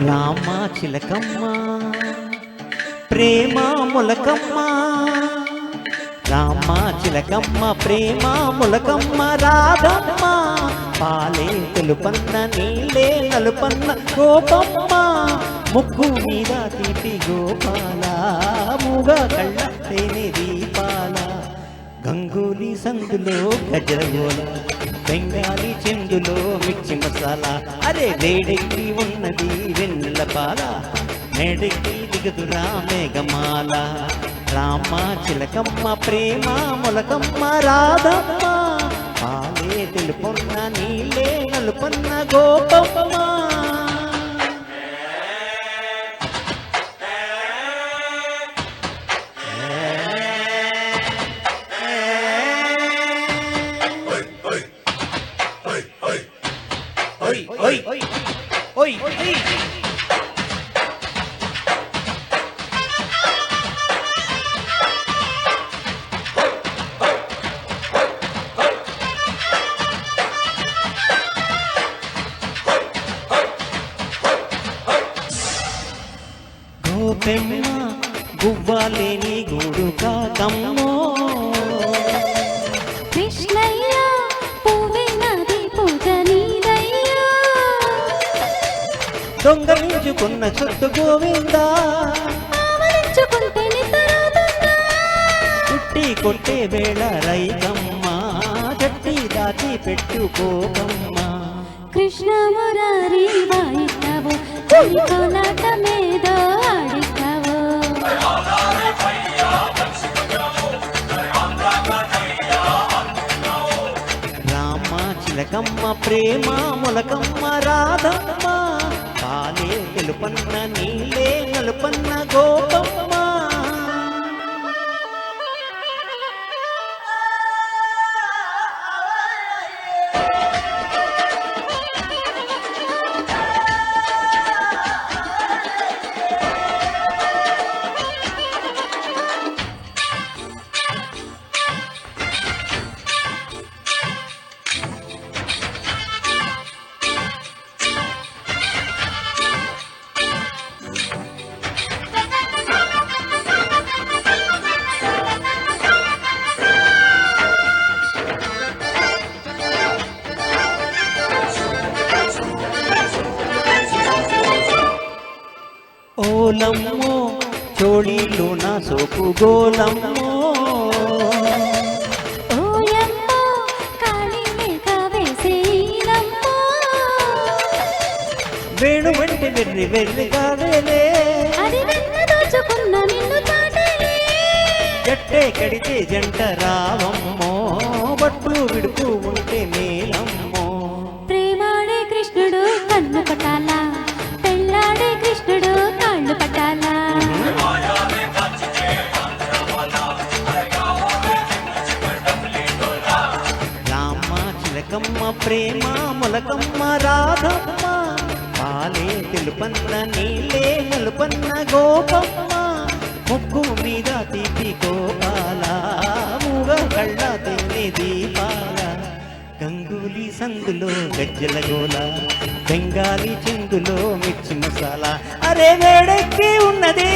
రామ చిలకమ్మ ప్రేమ మొలకమ్మ, రామ చిలకమ్మ ప్రేమ మొలకమ్మ రాధమ్మ, పాలే తెలుపన్న నీలే నలుపన్న గోపమ్మ, ముగ్గు మీద తీపి గోపాల, మూగ కళ్ళ తేనె దీపాల, గంగూలీ సందులో గజరగోల, బెంగాలీ చెందులో మిర్చి మసాలా, అరే వేడెక్కి ఉన్నది వెన్నెల పాల, మేడెక్కి దిగదురా మేఘమాల, రామ చిలకమ్మ ప్రేమ మొలకమ్మ రాధమ్మ, పాలే తెలుపొన్న నీలే నలుపన్న గోపమ్మ. గోపెమ్మ గువ్వాలేని గూడు కాకమ్మో, కృష్ణయ్య పువ్వినది పూజ నీదయ్యా, దొంగలించుకున్న చుట్టు గోవిందా, ఆవరించుకుంటే నిద్రపోతుందా, చుట్టి కొట్టే వేళ రైతమ్మ, చట్టి దాచి పెట్టుకోకమ్మ, కృష్ణ మురారి వాయిస్తావు కోలాట మీద ఆడిస్తావు, రామ చిలకమ్మ ప్రేమ మొలకమ్మ రాధమ్మ, పాలే తెలుపన్న నీలే నలుపన్న గోపమ్మ. ఓలమ్మో చోళీలో నా సోపు గోలమ్మో, ఓయమ్మో కాళీ మేక వేసేనమ్మో, వేణు వెంటి వెర్రి వెర్రిగా వేలే, అది వెన్న దోచుకున్న నిన్ను చాటేలే, జట్టే కడితే జంట రావమ్మో, బట్టు విడుతూ ఉంటే మేలమ్మో, ప్రేమాడే కృష్ణుడు కన్ను పట్టాలా, పెళ్ళాడే కృష్ణుడు కాళ్ళు పట్టాలా, రామ చిలకమ్మ ప్రేమ మొలకమ్మ రాధమ్మ, పాలే తెలుపన్న నీలే నలుపన్న గోపమ్మ, ముగ్గు మీద తీపి గోపాల, మూగ కళ్ళ తేనె దీపాల, గంగూలీ సందులో గజ్జల గోల, బెంగాలీ చెందులో మిర్చి మసాలా, అరే వేడెక్కి ఉన్నది